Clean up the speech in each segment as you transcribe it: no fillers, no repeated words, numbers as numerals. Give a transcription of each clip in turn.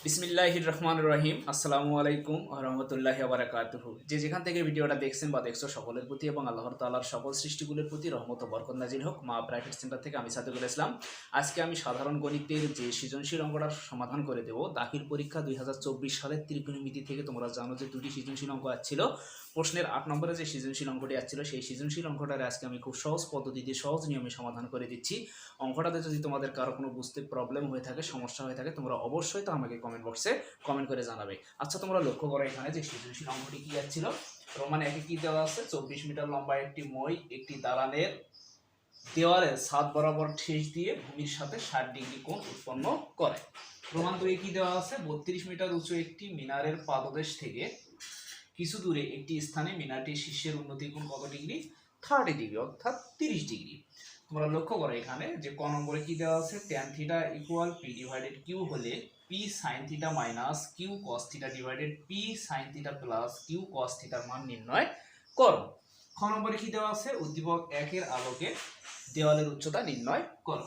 বিসমিল্লাহির রহমানির রহিম। আসসালামু আলাইকুম ওয়া রাহমাতুল্লাহি ওয়া বারাকাতুহু। যে যেখান থেকে ভিডিওটা দেখছেন বা দেখছো সকলের প্রতি এবং আল্লাহর তাআলার সকল সৃষ্টিগুলোর প্রতি রহমত ও বরকত নাজিল হোক। মা প্রাইভেট সেন্টার থেকে আমি সাদেকুল ইসলাম। আজকে আমি সাধারণ গণিতের যে সৃজনশীল অঙ্কটার সমাধান করে দেব। দাখিল পরীক্ষা 2024 সালের ত্রিকোণমিতি থেকে তোমরা জানো যে দুটি সৃজনশীল অঙ্ক আসছিল। প্রশ্নের 8 নম্বরে যে সৃজনশীল অঙ্কটি আসছিল সেই সৃজনশীল অঙ্কটার আজকে আমি খুব সহজ পদ্ধতিতে সহজ নিয়মে সমাধান করে দিচ্ছি। অঙ্কটাতে যদি তোমাদের কারো কোনো বুঝতে প্রবলেম হয়ে থাকে, সমস্যা হয়ে থাকে, তোমরা অবশ্যই তো আমাকে কমেন্ট বক্সে কমেন্ট করে জানাবে। আচ্ছা, তোমরা লক্ষ্য করো এখানে যে সৃজনশীল অঙ্কটি কি যাচ্ছিল। রোমান একে কি দেওয়া আছে? 24 মিটার লম্বা একটি মই একটি দালানের দেওয়ালের ছাদ বরাবর ঠেস দিয়ে ভূমির সাথে 60 ডিগ্রি কোণ উৎপন্ন করে। প্রমাণ 2 কি দেওয়া আছে? 32 মিটার উঁচু একটি মিনারের পাদদেশ থেকে কিছু দূরে একটি স্থানে মিনারটির শীর্ষের উন্নতি কোণ কত ডিগ্রি? 30 ডিগ্রি, অর্থাৎ 30 ডিগ্রি। তোমরা লক্ষ্য করো এখানে যে ক নম্বরে কি দেওয়া আছে? tan theta equal p divided q হলে p sin theta minus q cos theta divided p sin theta plus q cos থিটার মান নির্ণয় করো। খ নম্বরে কি দেওয়া আছে? উদ্দীপক 1 এর আলোকে দেওয়ালের উচ্চতা নির্ণয় করো।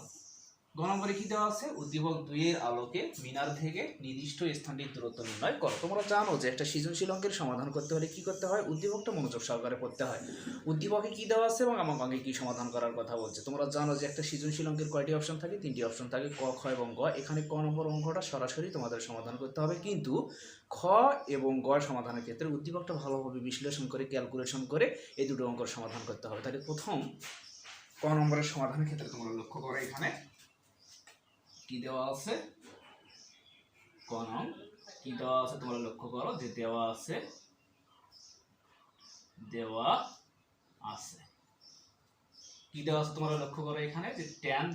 গ নম্বরে কি দেওয়া আছে? উদ্দীপক 2 এর আলোকে মিনার থেকে নির্দিষ্ট স্থানটির দূরত্ব নির্ণয় করো। তোমরা জানো যে একটা সৃজনশীল অঙ্কের সমাধান করতে হলে কি করতে হয়? উদ্দীপকটা মনোযোগ সহকারে পড়তে হয়। উদ্দীপকে কি দেওয়া আছে এবং আমাকে অঙ্কে কি সমাধান করার কথা বলছে। তোমরা জানো যে একটা সৃজনশীল অঙ্কের কয়টি অপশন থাকে? 3টি অপশন থাকে, ক, খ এবং গ। এখানে ক নম্বর অঙ্কটা সরাসরি তোমাদের সমাধান করতে হবে, কিন্তু খ এবং গ সমাধানের ক্ষেত্রে উদ্দীপকটা ভালোভাবে বিশ্লেষণ করে ক্যালকুলেশন করে এই দুটো অঙ্কের সমাধান করতে হবে। তাহলে প্রথম ক নম্বরের সমাধানের ক্ষেত্রে তোমরা লক্ষ্য করো এখানে কি দেওয়া আছে? ক নং কি দেওয়া আছে তোমরা লক্ষ্য করো যে দেওয়া আছে কি দেওয়া আছে তোমরা লক্ষ্য করো এখানে যে tan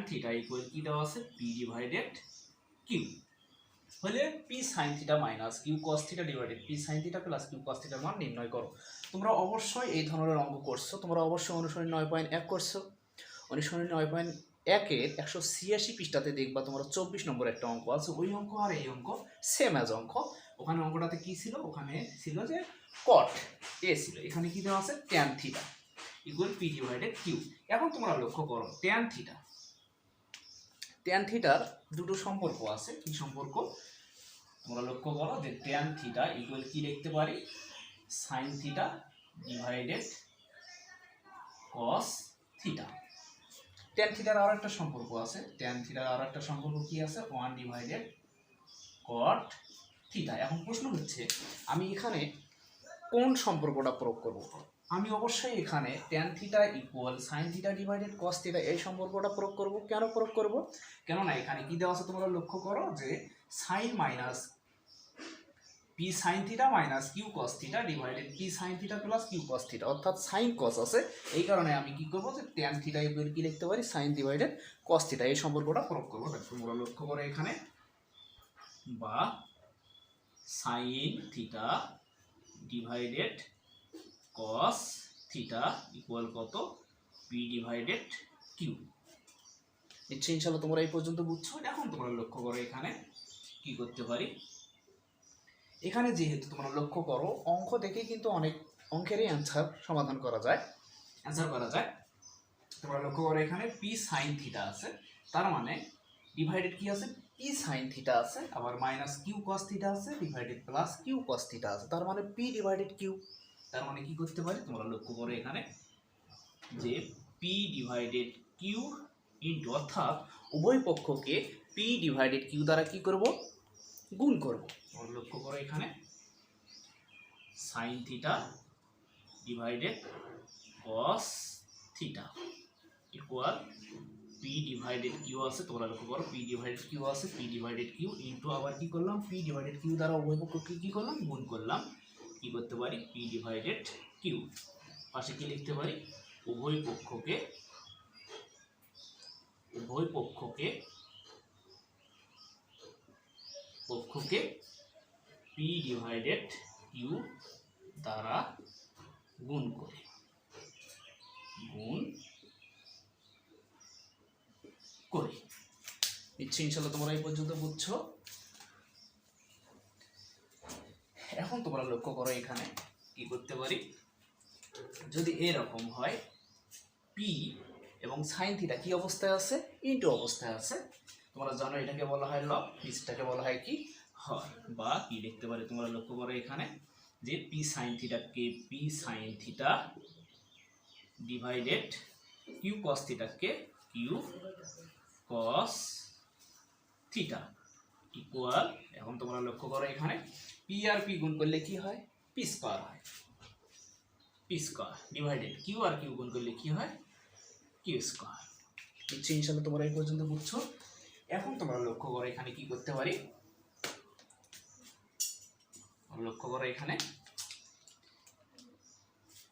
থিটা ইকুয়াল কি দেওয়া আছে? p ডিভাইডেড q হলে p sin theta minus q cos theta divided p sin theta plus q cos থিটার মান নির্ণয় করো। তোমরা অবশ্যই এই ধরনের অঙ্ক করছো, তোমরা অবশ্যই অনুসরণ 9.1 করছো। অনুসরণ 9.1 এর 186 পৃষ্ঠাতে দেখবা তোমরা 24 নম্বর একটা অঙ্ক আছে। ওই অঙ্ক আর এই অঙ্ক সেম অ্যাজ অঙ্ক। ওখানে অঙ্কটাতে কি ছিল? ওখানে ছিল যে cot a ছিল। এখানে কি দেওয়া আছে? tan theta equal p divided q। এখন তোমরা লক্ষ্য করো tan থিটার দুটো সম্পর্ক আছে। কি সম্পর্ক? তোমরা লক্ষ্য করো যে tan থিটা ইকুয়াল কি লিখতে পারি? sin theta divided cos theta. tan থিটার আরো একটা সম্পর্ক আছে। tan থিটার আরো একটা সম্পর্ক কি আছে? 1 ডিভাইডেড cot থিটা। এখন প্রশ্ন হচ্ছে আমি এখানে কোন সম্পর্কটা প্রয়োগ করব? আমি অবশ্যই এখানে tan theta equal sin theta divided cos theta এই সম্পর্কটা প্রয়োগ করব। কেন প্রয়োগ করব? কেননা এখানে কি দেওয়া আছে তোমরা লক্ষ্য করো যে sin minus p sin theta minus q cos theta divided p sin theta plus q cos theta, অর্থাৎ sin cos আছে। এই কারণে আমি কি করব যে tan থিটা ইকুয়াল কি লিখতে পারি? sin ডিভাইডেড cos থিটা এই সম্পর্কটা প্রয়োগ করব। তোমরা লক্ষ্য করো এখানে বা sin theta divided cos theta equal কত? p divided q। নিশ্চয়ই ইনশাআল্লাহ তোমরা এই পর্যন্ত বুঝছো। এখন তোমরা লক্ষ্য করো এখানে কি করতে পারি। এখানে যেহেতু তোমরা লক্ষ্য করো অঙ্ক দেখে কিন্তু অনেক অঙ্কেরই অ্যান্সার সমাধান করা যায়, তোমরা লক্ষ্য করো এখানে p sin থিটা আছে, তার মানে ডিভাইডেড কি আছে? p sin থিটা আছে, আবার মাইনাস q cos থিটা আছে, divided plus q cos theta আছে, তার মানে p ডিভাইডেড q। তার মানে কি করতে পারি? তোমরা লক্ষ্য করো এখানে যে p ডিভাইডেড q ইনটু, অর্থাৎ উভয় পক্ষকে p ডিভাইডেড q দ্বারা কি করব? গুণ করব। তোমরা লক্ষ্য করো এখানে sin theta divided cos theta equal p divided q আছে। তোমরা লক্ষ্য করো p ডিভাইডেড q আছে, p ডিভাইডেড q ইনটু আবার কি করলাম? p ডিভাইডেড q দ্বারা উভয় পক্ষকে কি করলাম? গুণ করলাম। কি করতে পারি? p ডিভাইডেড q পাশে কি লিখতে পারি? উভয় পক্ষকে p ডিভাইডেড q দ্বারা গুণ করি। নিশ্চয়ই ইনশাআল্লাহ তোমরা এই পর্যন্ত বুঝছো। এখন তোমরা লক্ষ্য করো এখানে কি করতে পারি। যদি এরকম হয় p এবং sin থিটা কি অবস্থায় আছে? ইনটু অবস্থায় আছে, তোমরা জানো এটাকে বলা হয় লব, নিচটাকে বলা হয় কি হর, বা কি লিখতে পারি তোমরা লক্ষ্য করো এখানে যে পি সাইন থিটাকে P sine theta divided Q cos থিটাকে কিউ কস থিটা ইকুয়াল, এখন তোমরা লক্ষ্য করো এখানে পি আর পি গুণ করলে কি হয়, পি স্কয়ার হয়, P square divided Q R Q গুণ করলে কি হয়, কিউ স্কয়ার। বুঝছো ইনশাআল্লাহ তোমরা এই পর্যন্ত বুঝছো। এখন তোমরা লক্ষ্য করো এখানে কি করতে পারি, লক্ষ্য করো এখানে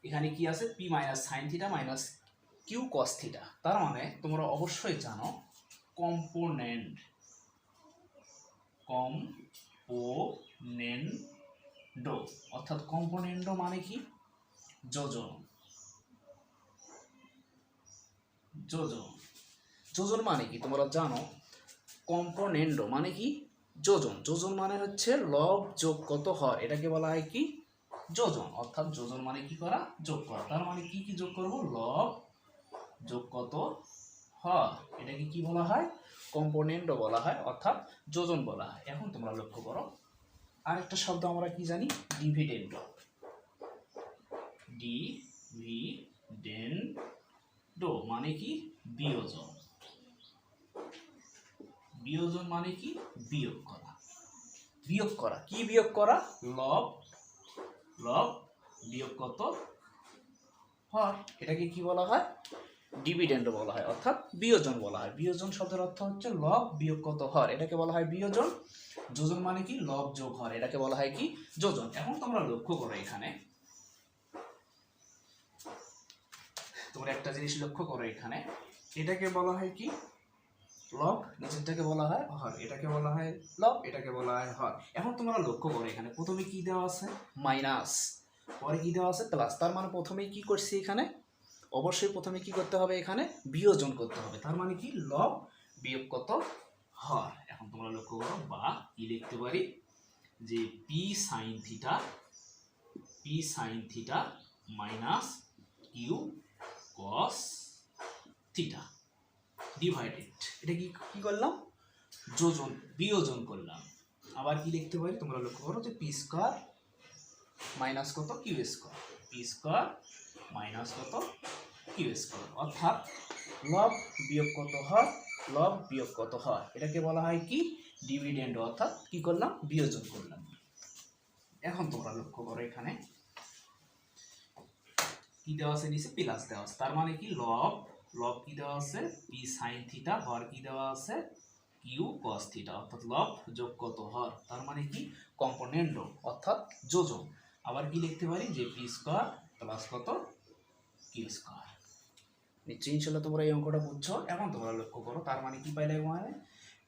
এখানে কি আছে p minus sine theta minus Q cos theta, তার মানে তোমরা অবশ্যই জানো কম্পোনেন্ডো, অর্থাৎ কম্পোনেন্ডো মানে কি যোজন, যোজন মানে কি তোমরা জানো কম্পোনেন্ডো মানে কি যোজন, যোজন মানে হচ্ছে লব যোগ কত হর, এটাকে বলা হয় কি যোজন, অর্থাৎ যোজন মানে কি করা, যোগ করা। তার মানে কি কি যোগ করব, লব যোগ কত হর, এটাকে কি বলা হয়, কম্পোনেন্ডও বলা হয়, অর্থাৎ যোজন বলা হয়। এখন তোমরা লক্ষ্য করো আরেকটা শব্দ আমরা কি জানি, ডিভিডেন্ডো, ডিভিডেন্ডো মানে কি বিয়োজন, বিয়োজন মানে কি বিয়োগ করা, বিয়োগ করা, কি বিয়োগ করা, লব বিয়োগ কত হর, এটাকে কি বলা হয়, ডিভিডেন্ড বলা হয়, অর্থাৎ বিয়োজন বলা হয়। বিয়োজন শব্দের অর্থ হচ্ছে লব বিয়োগ কত হর, এটাকে বলা হয় বিয়োজন। যোজন মানে কি লব যোগ হর, এটাকে বলা হয় কি যোজন। এখন তোমরা লক্ষ্য করো এখানে, তোমরা একটা জিনিস লক্ষ্য করো এখানে, এটাকে বলা হয় কি লব, নিচেরটাকে বলা হয় হর, এটাকে বলা হয় লব, এটাকে বলা হয় হর। এখন তোমরা লক্ষ্য করো এখানে প্রথমে কি দেওয়া আছে মাইনাস, পরে কি দেওয়া আছে প্লাস, তার মানে প্রথমে কি করছি এখানে, অবশ্যই প্রথমে কি করতে হবে এখানে বিয়োজন করতে হবে, তার মানে কি লব বিয়োগ কত হর। এখন তোমরা লক্ষ্য করো বা কি লিখতে পারি যে P sine theta minus Q cos theta divided, এটা কি কি করলাম যোজন বিয়োজন করলাম। আবার কি লিখতে পারি তোমরা লক্ষ্য করো যে পি স্কয়ার মাইনাস কত q square, p square minus কত কিউ স্কয়ার, অর্থাৎ লব বিয়োগ কত হয়, লব বিয়োগ কত হয়, এটাকে বলা হয় কি ডিভিডেন্ড, অর্থাৎ কি করলাম বিয়োজন করলাম। এখন তোমরা লক্ষ্য করো এখানে কি দেওয়া আছে, নিচে প্লাস দেওয়া আছে, তার মানে কি লব কি দেওয়া আছে পি সাইন থিটা, হর কি দেওয়া আছে কিউ কস থিটা, অর্থাৎ লব যোগ কত হর, তার মানে কি কম্পোনেন্ডো, অর্থাৎ যোজন। আবার কি লিখতে পারি যে পি স্কয়ার প্লাস কত কিউ স্কয়ার। নিশ্চয়ই ইনশাআল্লাহ তোমরা এই অঙ্কটা বুঝছো। এখন তোমরা লক্ষ্য করো তার মানে কি পাইলে, মানে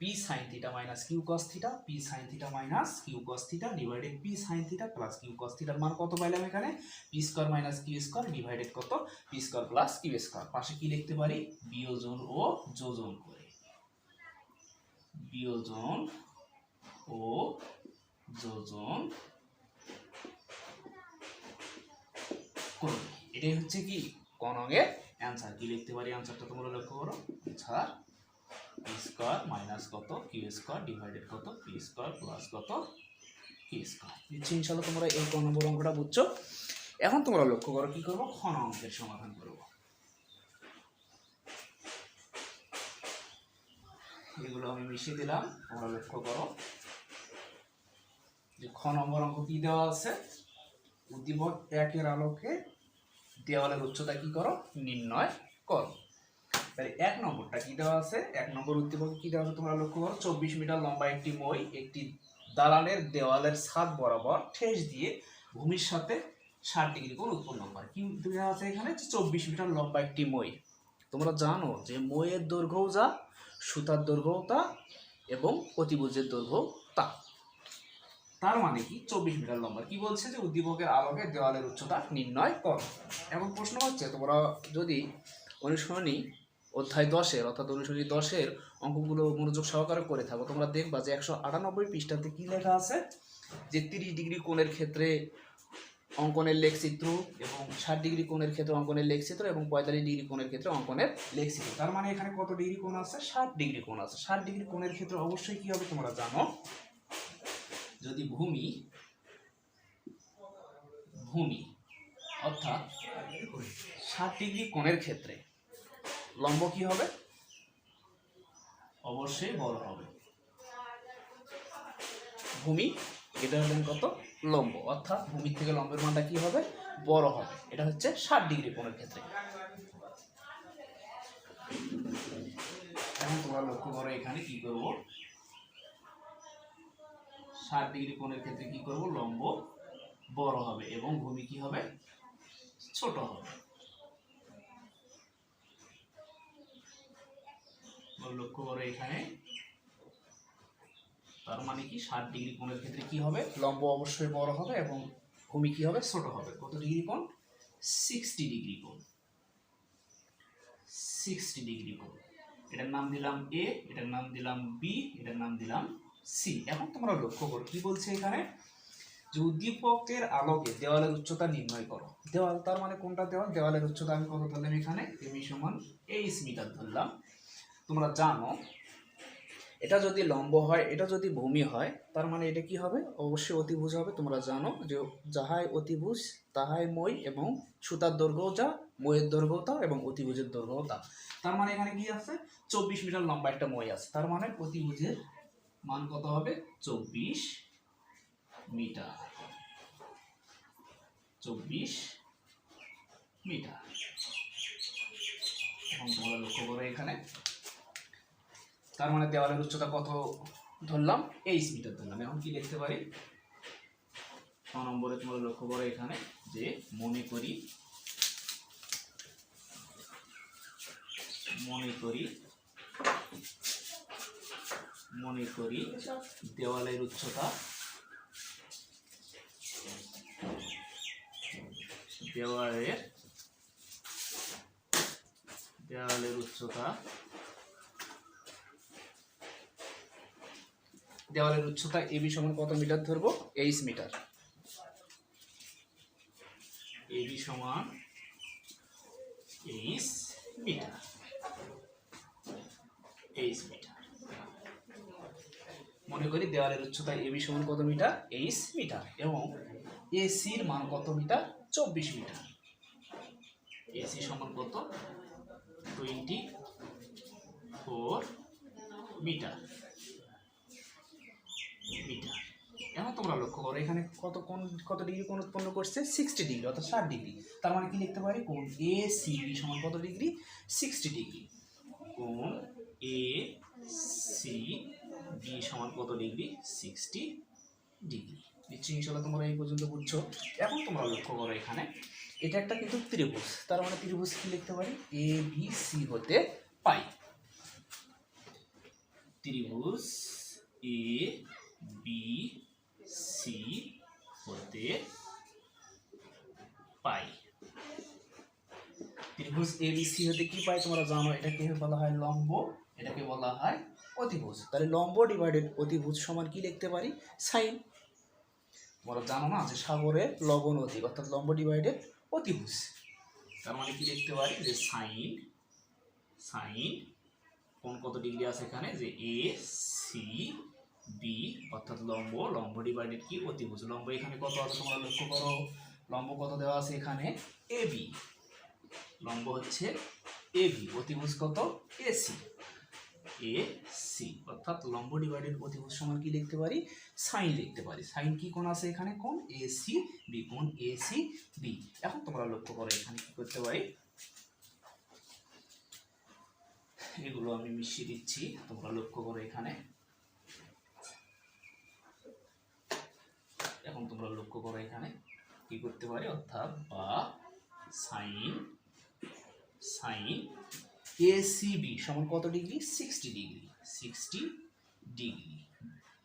P sine theta minus Q cos theta, P sine theta minus Q cos theta divided P sine theta plus Q cos থিটার মান কত পাইলাম এখানে, P square minus Q square divided কত P square plus Q square. পাশে কি লিখতে পারি বিয়োজন ও যোজন করে, বিয়োজন ও যোজন করবে, এটাই হচ্ছে কি কোন অঙ্গের অ্যান্সার। কি লিখতে পারি অ্যান্সারটা তোমরা লক্ষ্য করো, অ্যান্সার পি স্কয়ার মাইনাস কত কিউ স্কয়ার ডিভাইডেড কত পি স্কয়ার প্লাস কত কিউ স্কয়ার। নিশ্চয়ই ইনশাআল্লাহ তোমরা এই ক নম্বর অঙ্কটা বুঝছো। এখন তোমরা লক্ষ্য করো কি করবো, খ অঙ্কের সমাধান করব। এগুলো আমি মিশিয়ে দিলাম, তোমরা লক্ষ্য করো যে খ নম্বর অঙ্ক কি দেওয়া আছে, উদ্দীপক 1 এর আলোকে দেওয়ালের উচ্চতা কি করো নির্ণয় করো। তাহলে 1 নম্বরটা কি দেওয়া আছে, 1 নম্বর উদ্দীপকে কি দেওয়া আছে তোমরা লক্ষ্য করো, 24 মিটার লম্বা একটি মই একটি দালানের দেওয়ালের ছাদ বরাবর ঠেস দিয়ে ভূমির সাথে 60 ডিগ্রি কোণ উৎপন্ন করে। কি দেওয়া আছে এখানে, 24 মিটার লম্বা একটি মই। তোমরা জানো যে মইয়ের দৈর্ঘ্যও যা, সুতার দৈর্ঘ্যও তা, এবং অতিভুজের দৈর্ঘ্যও তা। তার মানে কি 24 মিটার লম্বা। কি বলছে যে উদ্দীপকের আলোকে দেওয়ালের উচ্চতা নির্ণয় করো। এখন প্রশ্ন হচ্ছে তোমরা যদি অনুসরণী অধ্যায় 10-এর অর্থাৎ অনুসরণী 10-এর অঙ্কগুলো মনোযোগ সহকারে করে থাকো, তোমরা দেখবা যে 198 পৃষ্ঠাতে কি লেখা আছে যে 30 ডিগ্রি কোণের ক্ষেত্রে অঙ্কনের লেখচিত্র এবং 60 ডিগ্রি কোণের ক্ষেত্রে অঙ্কনের লেখচিত্র এবং 45 ডিগ্রি কোণের ক্ষেত্রে অঙ্কনের লেখচিত্র। তার মানে এখানে কত ডিগ্রি কোণ আছে? 60 ডিগ্রি কোণ আছে। 60 ডিগ্রি কোণের ক্ষেত্রে অবশ্যই কি হবে তোমরা জানো, যদি ভূমি অর্থাৎ 60 ডিগ্রি কোণের ক্ষেত্রে লম্ব কি হবে? অবশ্যই বড় হবে। ভূমি এটা হলেন কত? লম্ব, অর্থাৎ ভূমির থেকে লম্বের মানটা কি হবে? বড় হবে। এটা হচ্ছে 60 ডিগ্রি কোণের ক্ষেত্রে। এখন তোমরা লক্ষ্য করো এখানে কি করব, 60 ডিগ্রি কোণের ক্ষেত্রে কি করব? লম্ব বড় হবে এবং ভূমি কি হবে? ছোট হবে। লক্ষ্য করো এখানে, তার মানে কি 60 ডিগ্রি কোণের ক্ষেত্রে কি হবে? লম্ব অবশ্যই বড় হবে এবং ভূমি কি হবে? ছোট হবে। কত ডিগ্রি কোণ? 60 ডিগ্রি কোণ। 60 ডিগ্রি কোণ। এটার নাম দিলাম এ, এটার নাম দিলাম বি, এটার নাম দিলাম সি। এখন তোমরা লক্ষ্য করো কি বলছে এখানে, যে উদ্দীপকের আলোকে দেওয়ালের উচ্চতা নির্ণয় করো। দেওয়াল তার মানে কোনটা দেওয়াল? দেওয়ালের উচ্চতা আমি কত ধরলাম এখানে? এমি সমান 23 মিটার ধরলাম। তোমরা জানো এটা যদি লম্ব হয়, এটা যদি ভূমি হয়, তার মানে এটা কি হবে? অবশ্যই অতিভুজ হবে। তোমরা জানো যে যাহাই অতিভুজ তাহাই মই, এবং সুতার দৈর্ঘ্য যা, মইয়ের দৈর্ঘ্য তা, এবং অতিভুজের দৈর্ঘ্য তা। তার মানে এখানে কি আছে? 24 মিটার লম্বা একটা মই আছে। তার মানে অতিভুজের মান কত হবে? 24 মিটার। 24 মিটার। এখন তোমরা লক্ষ্য করো এখানে, তার মানে দেওয়ালের উচ্চতা কত ধরলাম? 23 মিটার ধরলাম। এখন কি লিখতে পারি? 6 নম্বরে তোমরা লক্ষ্য করো এখানে, যে মনে করি দেওয়ালের উচ্চতা এবি সমান কত মিটার ধরবো? 23 মিটার। এবি সমান 23 মিটার। 23 মিটার। মনে করি দেওয়ালের উচ্চতা এবি সমান কত মিটার? 23 মিটার। এবং এসির মান কত মিটার? 24 মিটার। এসি সমান কত? 24 মিটার। এখন তোমরা লক্ষ্য করো এখানে কত ডিগ্রি কোণ উৎপন্ন করছে? 60 ডিগ্রি, অর্থাৎ 60 ডিগ্রি। তার মানে কি লিখতে পারি? কোণ এ সি বি সমান কত ডিগ্রি? 60 ডিগ্রি। কোণ এ সি বি সমান কত ডিগ্রি? 60 ডিগ্রি। নিশ্চয়ই ইনশাআল্লাহ তোমরা এই পর্যন্ত বুঝছো। এখন তোমরা লক্ষ্য করো এখানে, এটা একটা কিন্তু ত্রিভুজ। তার মানে ত্রিভুজ কি লিখতে পারি? এ বি সি হতে পাই। ত্রিভুজ এ বি সি হতে পাই। ত্রিভুজ এ বি সি হতে কি পাই তোমরা জানো? এটাকে বলা হয় লম্ব, এটাকে বলা হয় অতিভুজ। তাহলে লম্ব ডিভাইডেড অতিভুজ সমান কি লিখতে পারি? সাইন। তোমরা জানো না যে সাগরের লবণ অধিক, অর্থাৎ লম্ব ডিভাইডেড অতিভুজ। তার মানে কি লিখতে পারি? যে সাইন কোণ কত ডিগ্রি আছে এখানে? যে এ সি বি, অর্থাৎ লম্ব ডিভাইডেড কি? অতিভুজ। লম্ব এখানে কত আছে তোমরা লক্ষ্য করো, লম্ব কত দেওয়া আছে এখানে? A B. লম্ব হচ্ছে এ বি, অতিভুজ কত? এসি। এসি অর্থাৎ লম্ব ডিভাইডেড অতিভুজ সমান কি লিখতে পারি? সাইন লিখতে পারি। সাইন কি কোণ আছে এখানে? কোণ এসি বি। কোণ এসি বি। এখন তোমরা লক্ষ্য করো এখানে কি করতে পারি, এগুলো আমি মিশিয়ে দিচ্ছি। তোমরা লক্ষ্য করো এখানে, এখন তোমরা লক্ষ্য করো এখানে কি করতে পারি, অর্থাৎ বা সাইন এসিবি সমান কত ডিগ্রি? 60 ডিগ্রি। 60 ডিগ্রি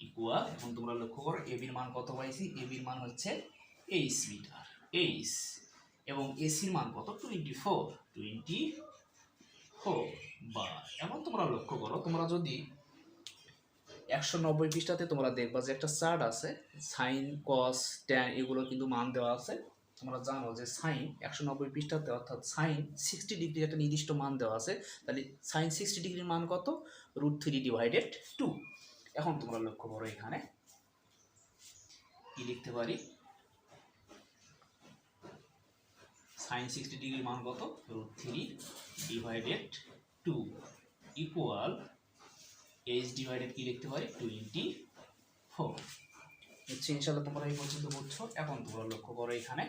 ইকুয়াল, এখন তোমরা লক্ষ্য করো এবির মান কত পাইছি? এবির মান হচ্ছে 23 মিটার। 23 এবং এসির মান কত? 24 বার। এখন তোমরা লক্ষ্য করো, তোমরা যদি 190 পৃষ্ঠাতে তোমরা দেখবা যে একটা চার্ট আছে, সাইন কস ট্যান এগুলো কিন্তু মান দেওয়া আছে। তোমরা জানো যে সাইন 190 পৃষ্ঠাতে অর্থাৎ সাইন 60 ডিগ্রি একটা নির্দিষ্ট মান দেওয়া আছে। তাহলে সাইন 60 ডিগ্রির মান কত? √3/2। এখন তোমরা লক্ষ্য করো এখানে কি লিখতে পারি, সাইন 60 ডিগ্রির মান কত? √3/2 ইকুয়াল এইচ ডিভাইডেড কি লিখতে পারি? 24। হচ্ছে ইনশাআল্লাহ তোমরা এই পর্যন্ত বুঝছো। এখন তোমরা লক্ষ্য করো এখানে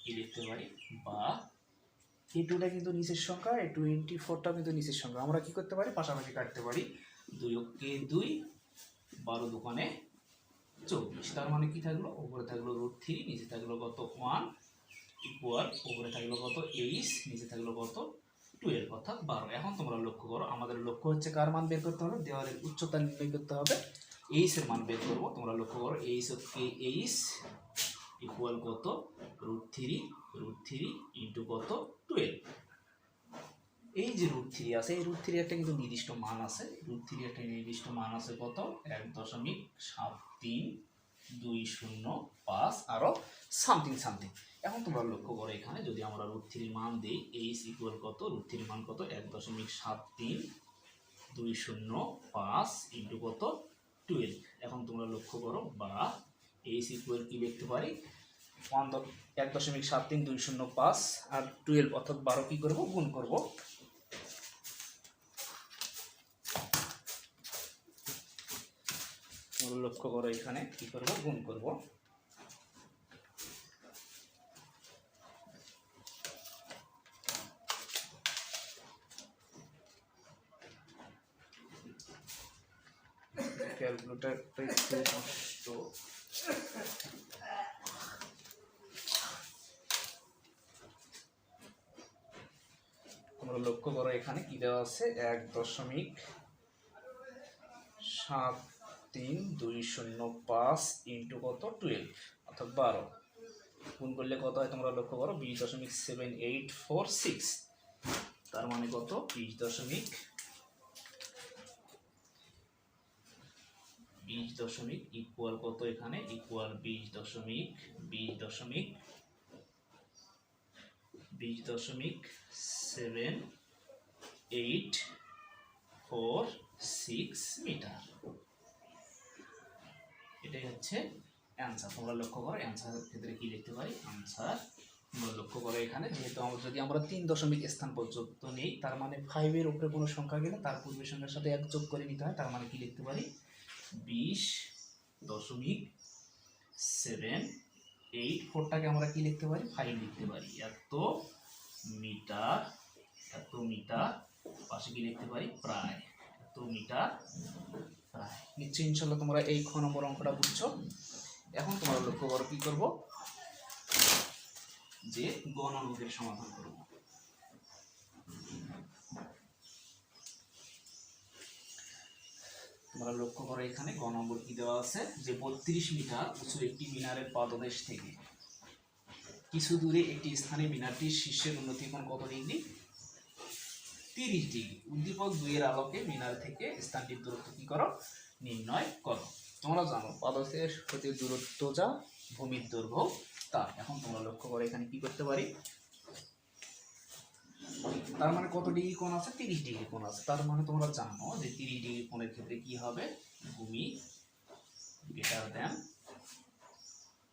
কি লিখতে পারি, বা এই 2টা কিন্তু নিচের সংখ্যা, এই 24টা কিন্তু নিচের সংখ্যা। আমরা কি করতে পারি? পাশাপাশি কাটতে পারি। 2 কে 2, 12 দোকানে 24। তার মানে কি থাকলো? উপরে থাকলো √3, নিচে থাকলো কত? 1 ইকুয়াল উপরে থাকলো কত? 8, নিচে থাকলো কত? 12 অর্থাৎ 12। এখন তোমরা লক্ষ্য করো, আমাদের লক্ষ্য হচ্ছে কার মান বের করতে হবে? দেওয়ালের উচ্চতা নির্ণয় করতে হবে। এইচ এর মান বের করবো। তোমরা লক্ষ্য করো এইচ ইকুয়াল কত? √3 ইন্টু কত? 12। এই যে √3 আছে, এই √3 একটা কিন্তু নির্দিষ্ট মান আছে। √3 একটা নির্দিষ্ট মান আছে কত? 1.7320 আরো সামথিং। এখন তোমরা লক্ষ্য করো এখানে যদি আমরা √3 মান দিই, এইচ ইকুয়াল কত? √3 মান কত? 1.7320 ইন্টু কত? 12। এখন তোমরা লক্ষ্য করো, বা এইচ ইকুয়াল কি লিখতে পারি? 1.7320 আর 12 অর্থাৎ 12 কি করব? গুণ করব। লক্ষ্য করো এখানে কি করব? গুণ করব। ক্যালকুলেটরটা একটু নষ্ট। তোমরা লক্ষ্য করো এখানে কি দেওয়া আছে? 1.7320 ইন্টু কত? 12 অর্থাৎ 12 গুণ করলে কত হয়? তোমরা লক্ষ্য করো 20.7846। তার মানে কত? 20 ইকুয়াল কত? এখানে ইকুয়াল 20.7846 মিটার। এটাই হচ্ছে অ্যান্সার। তোমরা লক্ষ্য করো অ্যান্সারের ক্ষেত্রে কি লিখতে পারি? অ্যান্সার তোমরা লক্ষ্য করো এখানে যেহেতু যদি আমরা 3 স্থান পর্যন্ত নেই, তার মানে 5 এর উপরে কোনো সংখ্যা গেলে তার পূর্বের সংখ্যার সাথে 1 যোগ করে নিতে হয়। তার মানে কি লিখতে পারি? 20.78 আমরা কি লিখতে পারি? 5 লিখতে পারি। এত মিটার পাশে কি লিখতে পারি? প্রায়। এত মিটার প্রায়। নিশ্চয়ই ইনশাল্লাহ তোমরা এই খ নম্বর অঙ্কটা বুঝছো। এখন তোমরা লক্ষ্য করো কি করব? যে গ নম্বরের সমাধান করব। তোমরা লক্ষ্য করো এখানে গ নম্বর কি দেওয়া আছে? যে 32 মিটার উঁচু একটি মিনারের পাদদেশ থেকে কিছু দূরে একটি স্থানে মিনারটির শীর্ষের উন্নতি কোণ কত ডিগ্রি? 30 ডিগ্রি। উদ্দীপক 2 এর আলোকে মিনার থেকে স্থানটির দূরত্ব কি করো? নির্ণয় করো। তোমরা জানো পাদদেশ হতে দূরত্ব যা, ভূমির দৈর্ঘ্য তা। এখন তোমরা লক্ষ্য করো এখানে কি করতে পারি? তার মানে কত ডিগ্রি কোণ আছে? 30 ডিগ্রি কোণ আছে। তার মানে তোমরা জানো যে 30 ডিগ্রি কোণের ক্ষেত্রে কি হবে? ভূমি গ্রেটার দ্যান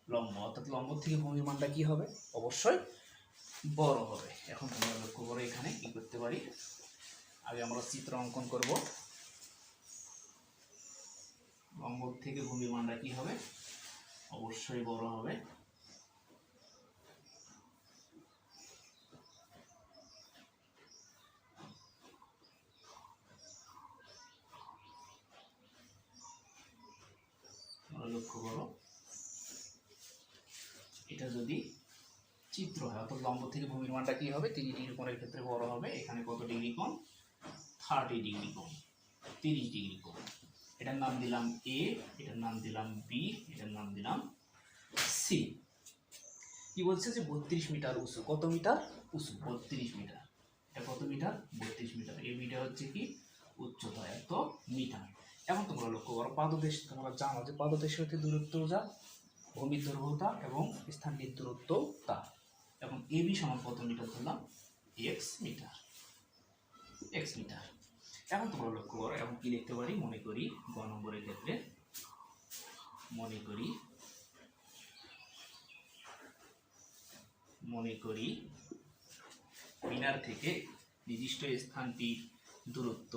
লম্ব, অর্থাৎ লম্ব থেকে ভূমির মানটা কি হবে? অবশ্যই বড় হবে। এখন তোমরা লক্ষ্য করো এখানে কি করতে পারি? আগে আমরা চিত্র অঙ্কন করব। লম্ব থেকে ভূমির মানটা কি হবে? অবশ্যই বড় হবে। লক্ষ্য করো এটা যদি চিত্র হয়, অর্থাৎ লম্ব থেকে ভূমির মানটা কি হবে? 30 ডিগ্রি কোণের ক্ষেত্রে বড় হবে। এখানে কত ডিগ্রি কোণ? 30 ডিগ্রি কোণ, 30 ডিগ্রি কোণ। এটার নাম দিলাম এ, এটার নাম দিলাম বি, এটার নাম দিলাম সি। কি বলছে? যে 32 মিটার উঁচু। কত মিটার উঁচু? 32 মিটার। এটা কত মিটার? 32 মিটার। এই মিটার হচ্ছে কি? উচ্চতা এত মিটার। এখন তোমরা লক্ষ্য করো পাদদেশ, তোমরা জানো যে পাদদেশ হতে দূরত্ব যা, ভূমির দৈর্ঘ্যতা এবং স্থানটির দূরত্ব তা। এখন এবি সমান কত মিটার ধরলাম, এক্স মিটার, এক্স মিটার। এখন তোমরা লক্ষ্য করো, এখন কি লিখতে পারি, মনে করি গ নম্বরের ক্ষেত্রে মনে করি মিনার থেকে নির্দিষ্ট স্থানটির দূরত্ব,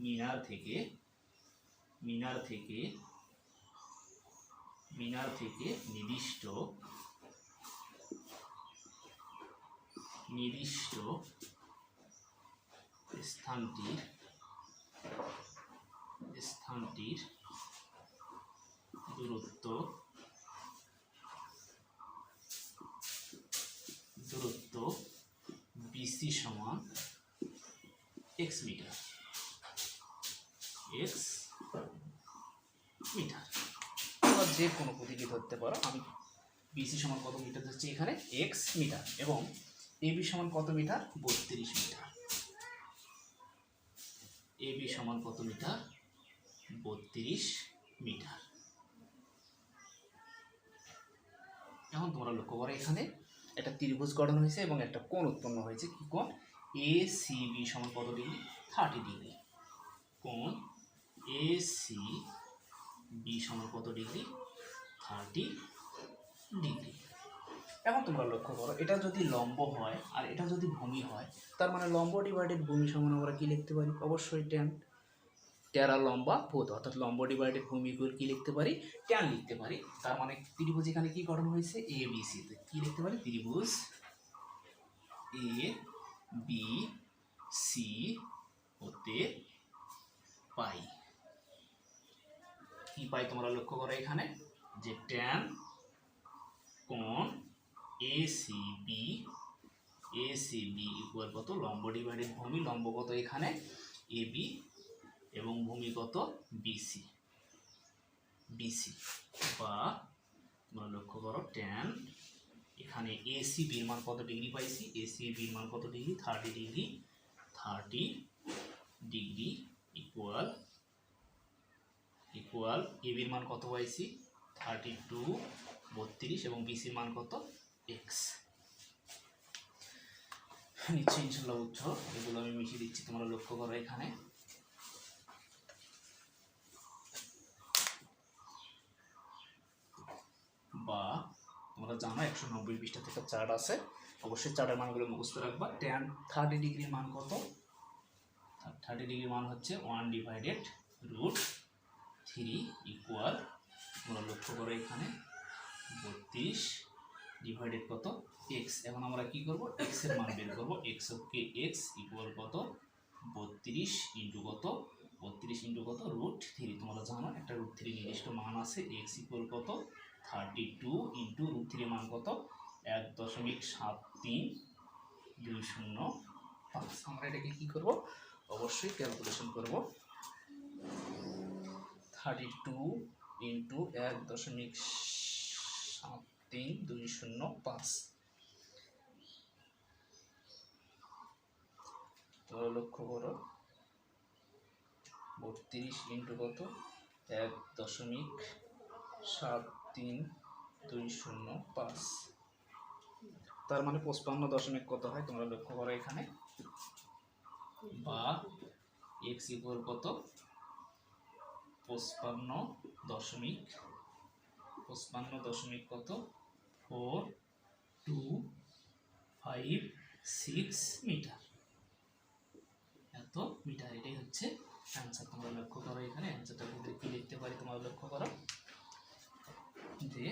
মিনার থেকে নির্দিষ্ট স্থানটির দূরত্ব বিসি সমান এক্স মিটার, তোমরা যে কোনো প্রতীকী ধরতে পারো। আমি বিসি সমান কত মিটার ধরছি এখানে, এক্স মিটার, এবং এবি সমান কত মিটার, 32 মিটার। এবি সমান কত মিটার, 32 মিটার। এখন তোমরা লক্ষ্য করো, এখানে একটা ত্রিভুজ গঠন হয়েছে এবং একটা কোণ উৎপন্ন হয়েছে। কি কোণ, এ সি বি সমান কত ডিগ্রি, 30 ডিগ্রি। কোণ এ সি বি সমান কত ডিগ্রি, 30 ডিগ্রি। এখন তোমরা লক্ষ্য করো, এটা যদি লম্ব হয় আর এটা যদি ভূমি হয়, তার মানে লম্ব ডিভাইডেড ভূমি সমান আমরা কি লিখতে পারি, অবশ্যই ট্যান। ট্যান আর লম্বা ভূত, অর্থাৎ লম্ব ডিভাইডেড ভূমি কি লিখতে পারি, ট্যান লিখতে পারি। তার মানে ত্রিভুজ এখানে কি গঠন হয়েছে, এ বি সি, কি লিখতে পারি, ত্রিভুজ এ বি সি হতে পাই। কি পাই তোমরা লক্ষ্য করো, এখানে যে ট্যান কোণ এ সি বি ইকুয়াল কত, লম্ব ডিভাইডেড ভূমি, লম্ব কত এখানে এ বি এবং ভূমি কত বিসি, বা তোমরা লক্ষ্য করো ট্যান এখানে এসি বির মান কত ডিগ্রি পাইছি, এসি বির মান কত ডিগ্রি, 30 ডিগ্রি, 30 ডিগ্রি ইকুয়াল এবির মান কত পাইছি, 32, 32 এবং বিসির মান কত, এক্স। নিশ্চয়ই ইনশাল্লাহ উত্তর, এগুলো আমি মিশিয়ে দিচ্ছি, তোমরা লক্ষ্য করো এখানে। বা তোমরা জানো 190 পৃষ্ঠা থেকে চার্ট আছে, অবশ্যই চার্টের মানগুলো মুখস্থ রাখবা। ট্যান 30 ডিগ্রির মান কত, 30 ডিগ্রির মান হচ্ছে 1/√3 ইকুয়াল, তোমরা লক্ষ্য করো এখানে 32 ডিভাইডেড কত, এক্স। এখন আমরা কি করব, এক্স এর মান বের করব। এক্স ইকুয়াল কত, 32 ইন্টু কত, 32 ইন্টু কত, √3। তোমরা জানো একটা √3 নির্দিষ্ট মান আছে। এক্স ইকুয়াল কত, 32 ইন্টু √3 মান কত, 1.7320৫। আমরা এটাকে কি করব, অবশ্যই ক্যালকুলেশন করব। 32 ইন্টু 1.7320৫। তো লক্ষ্য করো 32 ইন্টু কত, 1.7320৫, তার মানে 55 দশমিক কত হয় তোমরা লক্ষ্য করো এখানে। বা এক্স ইকুয়াল কত, 55 দশমিক কত, 4256 মিটার, এত মিটার। এটাই হচ্ছে অ্যান্সার। তোমরা লক্ষ্য করো এখানে অ্যান্সারটার মধ্যে কি লিখতে পারি, তোমরা লক্ষ্য করো যে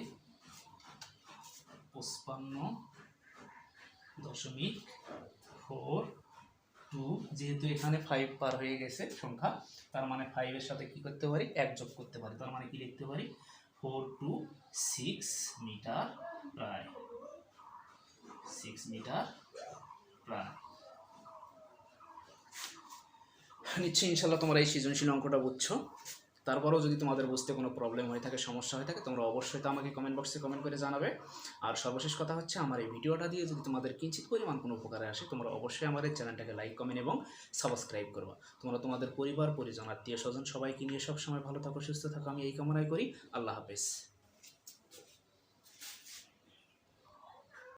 55.42, যেহেতু এখানে 5 পার হয়ে গেছে সংখ্যা, তার মানে 5 এর সাথে কি করতে পারি, 1 যোগ করতে পারি। তার মানে কি লিখতে পারি, 426 মিটার প্রায়, 6 মিটার প্রায়। নিশ্চয়ই ইনশাল্লাহ তোমরা এই সৃজনশীল অঙ্কটা বুঝছো। তারপরেও যদি তোমাদের বুঝতে কোনো প্রবলেম হয়ে থাকে, সমস্যা হয়ে থাকে, তোমরা অবশ্যই তো আমাকে কমেন্ট বক্সে কমেন্ট করে জানাবে। আর সর্বশেষ কথা হচ্ছে, আমার এই ভিডিওটা দিয়ে যদি তোমাদের কিঞ্চিত পরিমাণ কোনো উপকারে আসে, তোমরা অবশ্যই আমার এই চ্যানেলটাকে লাইক, কমেন্ট এবং সাবস্ক্রাইব করবা। তোমরা তোমাদের পরিবার, পরিজন, আত্মীয় স্বজন সবাইকে নিয়ে সবসময় ভালো থাকো, সুস্থ থাকো, আমি এই কামনাই করি। আল্লাহ হাফেজ।